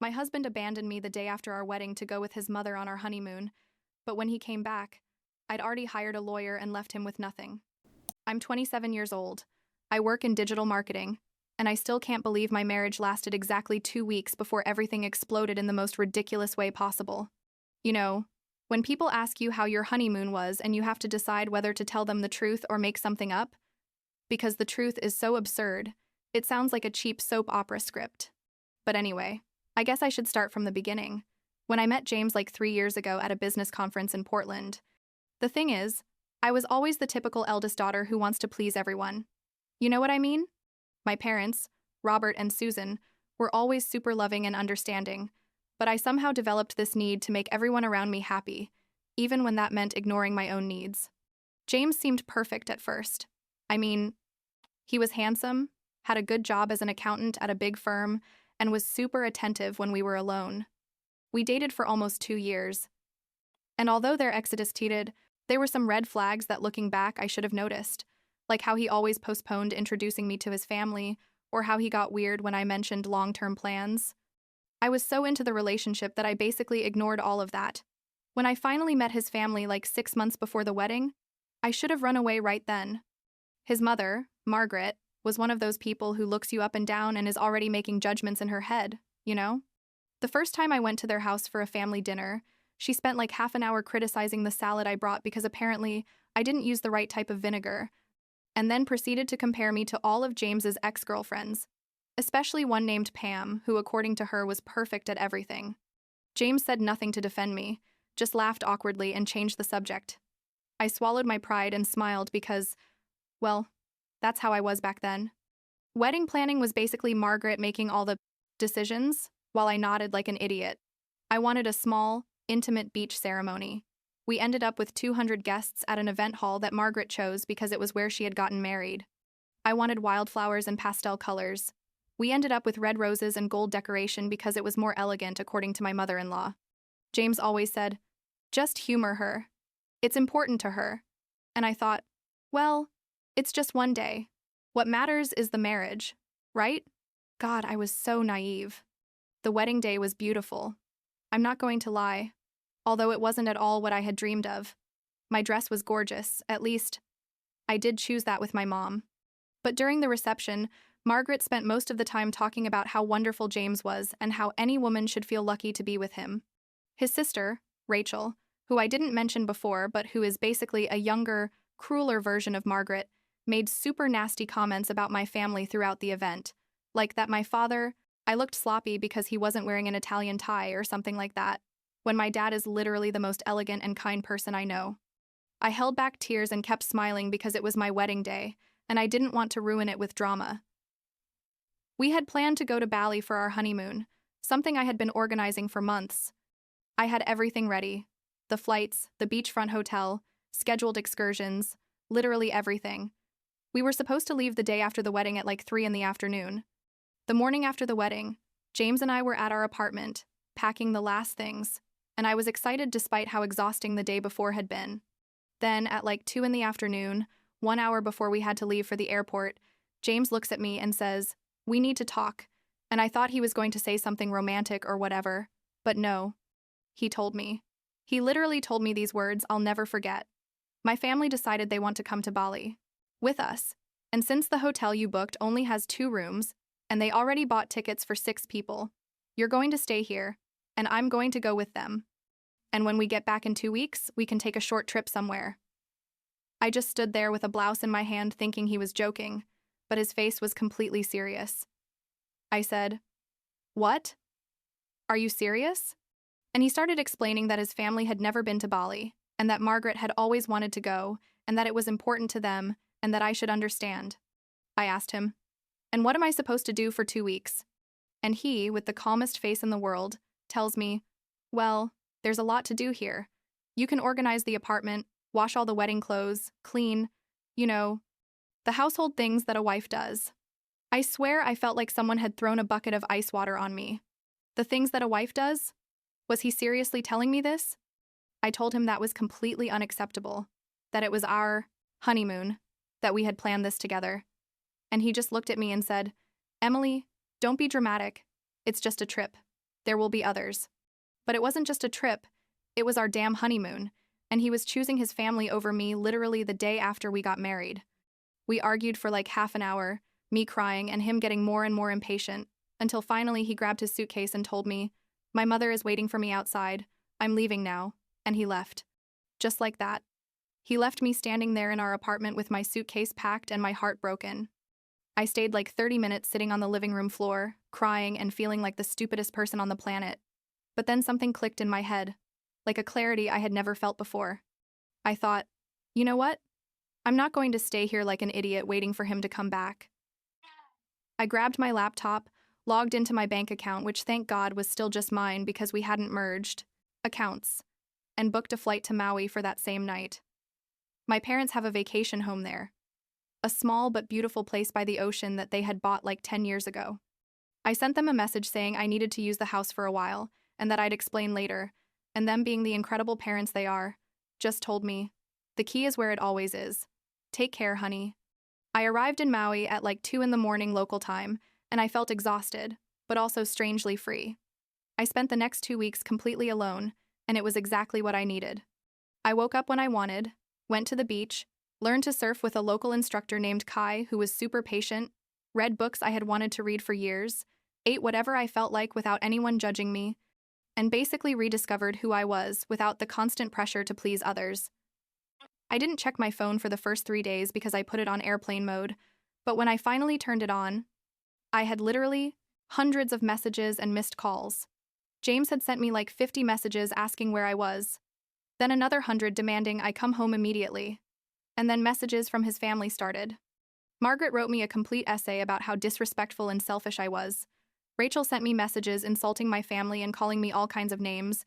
My husband abandoned me the day after our wedding to go with his mother on our honeymoon, but when he came back, I'd already hired a lawyer and left him with nothing. I'm 27 years old. I work in digital marketing, and I still can't believe my marriage lasted exactly 2 weeks before everything exploded in the most ridiculous way possible. You know, when people ask you how your honeymoon was and you have to decide whether to tell them the truth or make something up, because the truth is so absurd, it sounds like a cheap soap opera script. But anyway, I guess I should start from the beginning. When I met James like 3 years ago at a business conference in Portland. The thing is, I was always the typical eldest daughter who wants to please everyone. You know what I mean? My parents, Robert and Susan, were always super loving and understanding, but I somehow developed this need to make everyone around me happy, even when that meant ignoring my own needs. James seemed perfect at first. I mean, he was handsome, had a good job as an accountant at a big firm, and was super attentive when we were alone. We dated for almost 2 years. And although their exodus teeted, there were some red flags that looking back I should have noticed, like how he always postponed introducing me to his family, or how he got weird when I mentioned long-term plans. I was so into the relationship that I basically ignored all of that. When I finally met his family like 6 months before the wedding, I should have run away right then. His mother, Margaret, was one of those people who looks you up and down and is already making judgments in her head, you know? The first time I went to their house for a family dinner, she spent like half an hour criticizing the salad I brought because apparently I didn't use the right type of vinegar, and then proceeded to compare me to all of James's ex-girlfriends, especially one named Pam, who according to her was perfect at everything. James said nothing to defend me, just laughed awkwardly and changed the subject. I swallowed my pride and smiled because, well, that's how I was back then. Wedding planning was basically Margaret making all the decisions, while I nodded like an idiot. I wanted a small, intimate beach ceremony. We ended up with 200 guests at an event hall that Margaret chose because it was where she had gotten married. I wanted wildflowers and pastel colors. We ended up with red roses and gold decoration because it was more elegant according to my mother-in-law. James always said, "Just humor her. It's important to her." And I thought, well, it's just one day. What matters is the marriage, right? God, I was so naive. The wedding day was beautiful. I'm not going to lie, although it wasn't at all what I had dreamed of. My dress was gorgeous, at least I did choose that with my mom. But during the reception, Margaret spent most of the time talking about how wonderful James was and how any woman should feel lucky to be with him. His sister, Rachel, who I didn't mention before but who is basically a younger, crueler version of Margaret, made super nasty comments about my family throughout the event, like that I looked sloppy because he wasn't wearing an Italian tie or something like that, when my dad is literally the most elegant and kind person I know. I held back tears and kept smiling because it was my wedding day, and I didn't want to ruin it with drama. We had planned to go to Bali for our honeymoon, something I had been organizing for months. I had everything ready: the flights, the beachfront hotel, scheduled excursions, literally everything. We were supposed to leave the day after the wedding at like 3 in the afternoon. The morning after the wedding, James and I were at our apartment, packing the last things, and I was excited despite how exhausting the day before had been. Then, at like 2 in the afternoon, 1 hour before we had to leave for the airport, James looks at me and says, "We need to talk," and I thought he was going to say something romantic or whatever, but no. He told me. He literally told me these words I'll never forget. "My family decided they want to come to Bali with us, and since the hotel you booked only has 2 rooms, and they already bought tickets for 6 people, you're going to stay here, and I'm going to go with them. And when we get back in 2 weeks, we can take a short trip somewhere." I just stood there with a blouse in my hand thinking he was joking, but his face was completely serious. I said, "What? Are you serious?" And he started explaining that his family had never been to Bali, and that Margaret had always wanted to go, and that it was important to them, and that I should understand. I asked him, "And what am I supposed to do for 2 weeks?" And he, with the calmest face in the world, tells me, "Well, there's a lot to do here. You can organize the apartment, wash all the wedding clothes, clean, the household things that a wife does." I swear I felt like someone had thrown a bucket of ice water on me. The things that a wife does? Was he seriously telling me this? I told him that was completely unacceptable, that it was our honeymoon, that we had planned this together. And he just looked at me and said, "Emily, don't be dramatic. It's just a trip." There will be others. But it wasn't just a trip, it was our damn honeymoon, and he was choosing his family over me literally the day after we got married. We argued for like half an hour, me crying and him getting more and more impatient, until finally he grabbed his suitcase and told me, "My mother is waiting for me outside, I'm leaving now," and he left. Just like that. He left me standing there in our apartment with my suitcase packed and my heart broken. I stayed like 30 minutes sitting on the living room floor, crying and feeling like the stupidest person on the planet. But then something clicked in my head, like a clarity I had never felt before. I thought, you know what? I'm not going to stay here like an idiot waiting for him to come back. I grabbed my laptop, logged into my bank account, which thank God was still just mine because we hadn't merged accounts, and booked a flight to Maui for that same night. My parents have a vacation home there, a small but beautiful place by the ocean that they had bought like 10 years ago. I sent them a message saying I needed to use the house for a while, and that I'd explain later, and them being the incredible parents they are, just told me, "The key is where it always is. Take care, honey." I arrived in Maui at like 2 in the morning local time, and I felt exhausted, but also strangely free. I spent the next 2 weeks completely alone, and it was exactly what I needed. I woke up when I wanted, went to the beach, learned to surf with a local instructor named Kai who was super patient, read books I had wanted to read for years, ate whatever I felt like without anyone judging me, and basically rediscovered who I was without the constant pressure to please others. I didn't check my phone for the first 3 days because I put it on airplane mode, but when I finally turned it on, I had literally hundreds of messages and missed calls. James had sent me like 50 messages asking where I was, then another 100 demanding I come home immediately, and then messages from his family started. Margaret wrote me a complete essay about how disrespectful and selfish I was. Rachel sent me messages insulting my family and calling me all kinds of names,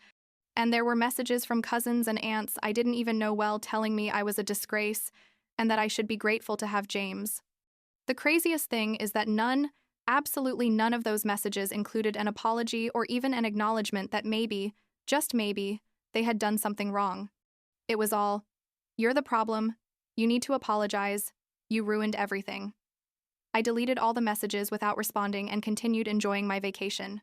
and there were messages from cousins and aunts I didn't even know well telling me I was a disgrace and that I should be grateful to have James. The craziest thing is that absolutely none of those messages included an apology or even an acknowledgement that maybe, just maybe, they had done something wrong. It was all, "You're the problem, you need to apologize, you ruined everything." I deleted all the messages without responding and continued enjoying my vacation.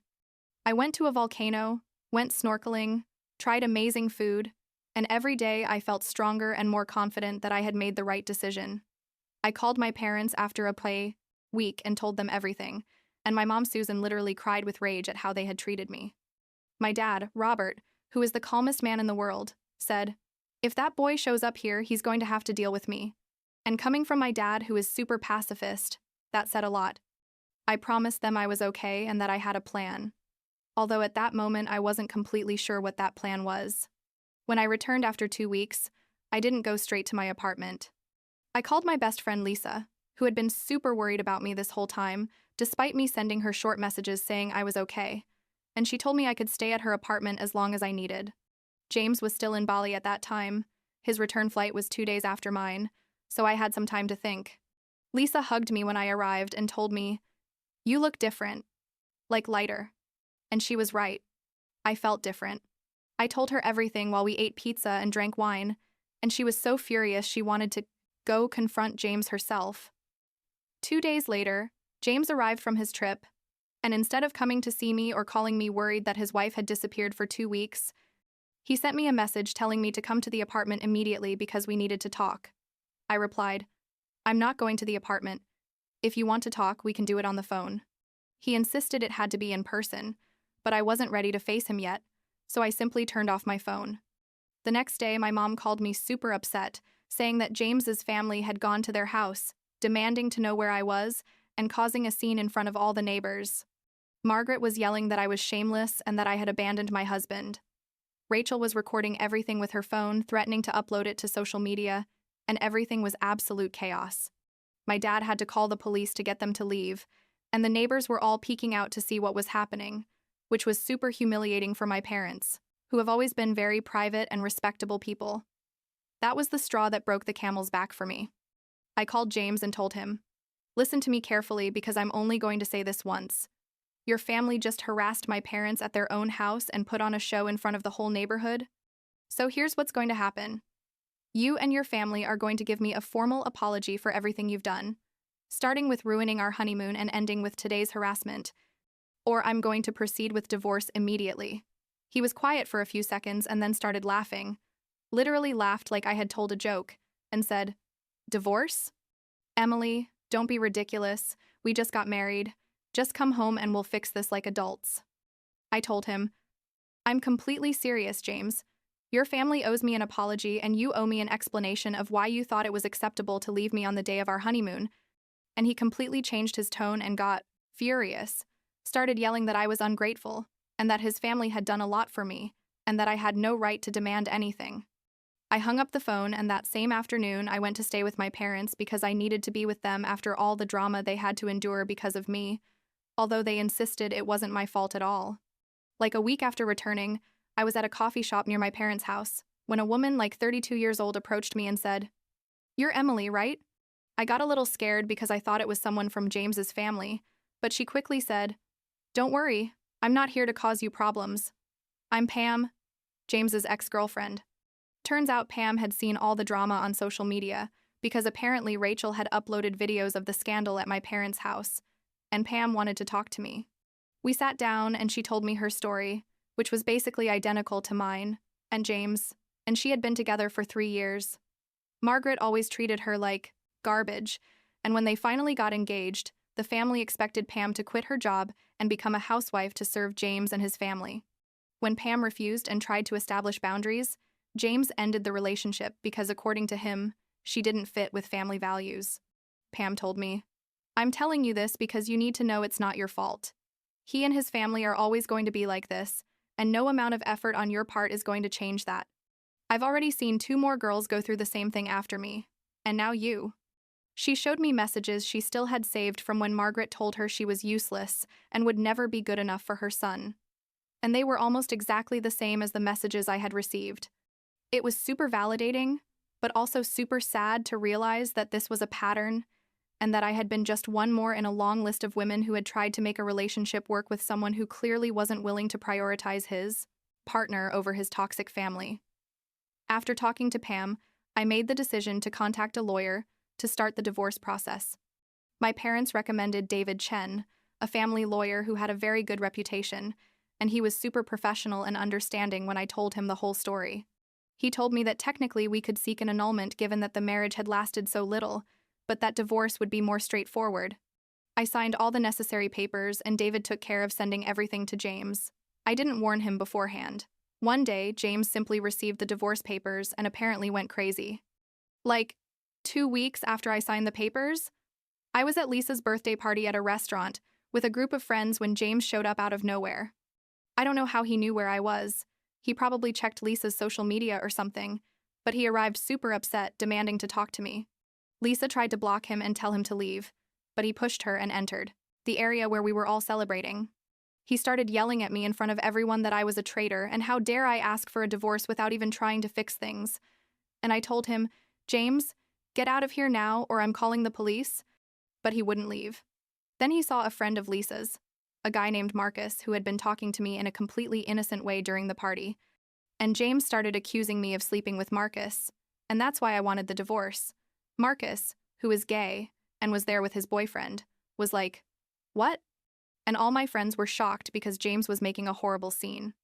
I went to a volcano, went snorkeling, tried amazing food, and every day I felt stronger and more confident that I had made the right decision. I called my parents after a play week and told them everything, and my mom Susan literally cried with rage at how they had treated me. My dad, Robert, who is the calmest man in the world, said, "If that boy shows up here, he's going to have to deal with me." And coming from my dad, who is super pacifist, that said a lot. I promised them I was okay and that I had a plan, although at that moment I wasn't completely sure what that plan was. When I returned after 2 weeks, I didn't go straight to my apartment. I called my best friend Lisa, who had been super worried about me this whole time, despite me sending her short messages saying I was okay, and she told me I could stay at her apartment as long as I needed. James was still in Bali at that time. His return flight was 2 days after mine, so I had some time to think. Lisa hugged me when I arrived and told me, "You look different, like lighter." And she was right. I felt different. I told her everything while we ate pizza and drank wine, and she was so furious she wanted to go confront James herself. 2 days later, James arrived from his trip, and instead of coming to see me or calling me worried that his wife had disappeared for 2 weeks, he sent me a message telling me to come to the apartment immediately because we needed to talk. I replied, "I'm not going to the apartment. If you want to talk, we can do it on the phone." He insisted it had to be in person, but I wasn't ready to face him yet, so I simply turned off my phone. The next day, my mom called me super upset, saying that James's family had gone to their house, demanding to know where I was, and causing a scene in front of all the neighbors. Margaret was yelling that I was shameless and that I had abandoned my husband. Rachel was recording everything with her phone, threatening to upload it to social media, and everything was absolute chaos. My dad had to call the police to get them to leave, and the neighbors were all peeking out to see what was happening, which was super humiliating for my parents, who have always been very private and respectable people. That was the straw that broke the camel's back for me. I called James and told him, "Listen to me carefully because I'm only going to say this once. Your family just harassed my parents at their own house and put on a show in front of the whole neighborhood. So here's what's going to happen. You and your family are going to give me a formal apology for everything you've done, starting with ruining our honeymoon and ending with today's harassment. or I'm going to proceed with divorce immediately. He was quiet for a few seconds and then started laughing, literally laughed like I had told a joke, and said, "Divorce? Emily, don't be ridiculous. We just got married. Just come home and we'll fix this like adults." I told him, "I'm completely serious, James. Your family owes me an apology and you owe me an explanation of why you thought it was acceptable to leave me on the day of our honeymoon." And he completely changed his tone and got furious, started yelling that I was ungrateful, and that his family had done a lot for me, and that I had no right to demand anything. I hung up the phone, and that same afternoon I went to stay with my parents because I needed to be with them after all the drama they had to endure because of me, although they insisted it wasn't my fault at all. Like a week after returning, I was at a coffee shop near my parents' house, when a woman like 32 years old approached me and said, "You're Emily, right?" I got a little scared because I thought it was someone from James's family, but she quickly said, "Don't worry, I'm not here to cause you problems. I'm Pam, James's ex-girlfriend." Turns out Pam had seen all the drama on social media, because apparently Rachel had uploaded videos of the scandal at my parents' house, and Pam wanted to talk to me. We sat down and she told me her story, which was basically identical to mine and James, and she had been together for 3 years. Margaret always treated her like garbage, and when they finally got engaged, the family expected Pam to quit her job and become a housewife to serve James and his family. When Pam refused and tried to establish boundaries, James ended the relationship because, according to him, she didn't fit with family values. Pam told me, "I'm telling you this because you need to know it's not your fault. He and his family are always going to be like this, and no amount of effort on your part is going to change that. I've already seen 2 more girls go through the same thing after me, and now you." She showed me messages she still had saved from when Margaret told her she was useless and would never be good enough for her son. And they were almost exactly the same as the messages I had received. It was super validating, but also super sad to realize that this was a pattern and that I had been just one more in a long list of women who had tried to make a relationship work with someone who clearly wasn't willing to prioritize his partner over his toxic family. After talking to Pam, I made the decision to contact a lawyer to start the divorce process. My parents recommended David Chen, a family lawyer who had a very good reputation, and he was super professional and understanding when I told him the whole story. He told me that technically we could seek an annulment given that the marriage had lasted so little, but that divorce would be more straightforward. I signed all the necessary papers, and David took care of sending everything to James. I didn't warn him beforehand. One day, James simply received the divorce papers and apparently went crazy. Like, 2 weeks after I signed the papers, I was at Lisa's birthday party at a restaurant with a group of friends when James showed up out of nowhere. I don't know how he knew where I was. He probably checked Lisa's social media or something, but he arrived super upset, demanding to talk to me. Lisa tried to block him and tell him to leave, but he pushed her and entered the area where we were all celebrating. He started yelling at me in front of everyone that I was a traitor and how dare I ask for a divorce without even trying to fix things. And I told him, "James, get out of here now or I'm calling the police," but he wouldn't leave. Then he saw a friend of Lisa's, a guy named Marcus, who had been talking to me in a completely innocent way during the party. And James started accusing me of sleeping with Marcus, and that's why I wanted the divorce. Marcus, who is gay and was there with his boyfriend, was like, "What?" And all my friends were shocked because James was making a horrible scene.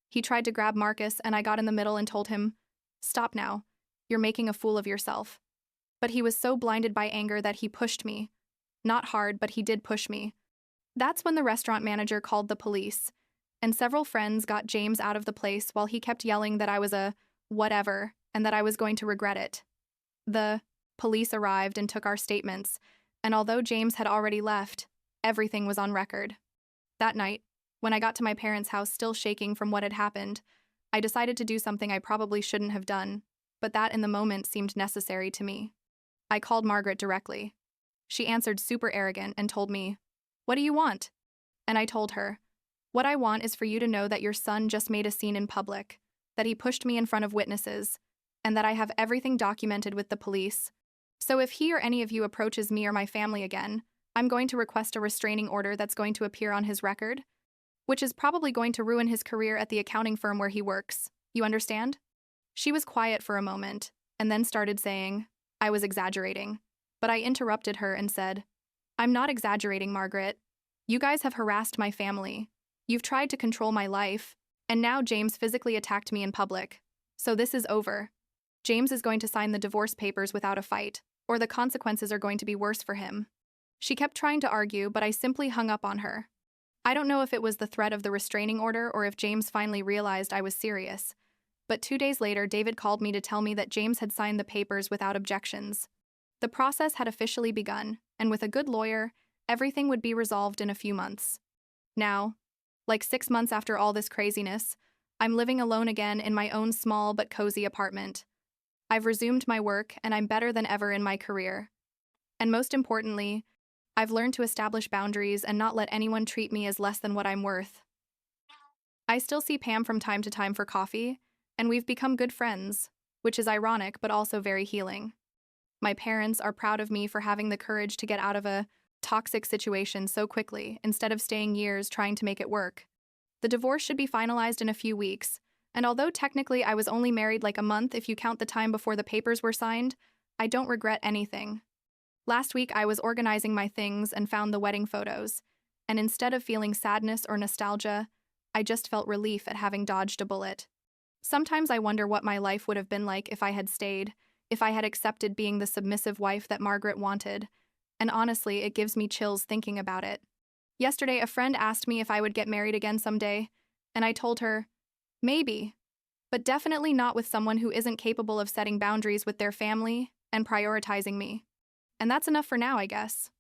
He tried to grab Marcus, and I got in the middle and told him, "Stop now. You're making a fool of yourself." But he was so blinded by anger that he pushed me. Not hard, but he did push me. That's when the restaurant manager called the police, and several friends got James out of the place while he kept yelling that I was a whatever and that I was going to regret it. The police arrived and took our statements, and although James had already left, everything was on record. That night, when I got to my parents' house still shaking from what had happened, I decided to do something I probably shouldn't have done, but that in the moment seemed necessary to me. I called Margaret directly. She answered super arrogant and told me, "What do you want?" And I told her, "What I want is for you to know that your son just made a scene in public, that he pushed me in front of witnesses, and that I have everything documented with the police. So if he or any of you approaches me or my family again, I'm going to request a restraining order that's going to appear on his record, which is probably going to ruin his career at the accounting firm where he works. You understand?" She was quiet for a moment, and then started saying I was exaggerating, but I interrupted her and said, "I'm not exaggerating, Margaret. You guys have harassed my family. You've tried to control my life, and now James physically attacked me in public. So this is over. James is going to sign the divorce papers without a fight, or the consequences are going to be worse for him. She kept trying to argue, but I simply hung up on her. I don't know if it was the threat of the restraining order or if James finally realized I was serious. But 2 days later, David called me to tell me that James had signed the papers without objections. The process had officially begun, and with a good lawyer, everything would be resolved in a few months. Now, like 6 months after all this craziness, I'm living alone again in my own small but cozy apartment. I've resumed my work, and I'm better than ever in my career. And most importantly, I've learned to establish boundaries and not let anyone treat me as less than what I'm worth. I still see Pam from time to time for coffee, and we've become good friends, which is ironic but also very healing. My parents are proud of me for having the courage to get out of a toxic situation so quickly instead of staying years trying to make it work. The divorce should be finalized in a few weeks, and although technically I was only married like a month if you count the time before the papers were signed, I don't regret anything. Last week I was organizing my things and found the wedding photos, and instead of feeling sadness or nostalgia, I just felt relief at having dodged a bullet. Sometimes I wonder what my life would have been like if I had stayed, if I had accepted being the submissive wife that Margaret wanted, and honestly, it gives me chills thinking about it. Yesterday, a friend asked me if I would get married again someday, and I told her, maybe, but definitely not with someone who isn't capable of setting boundaries with their family and prioritizing me. And that's enough for now, I guess.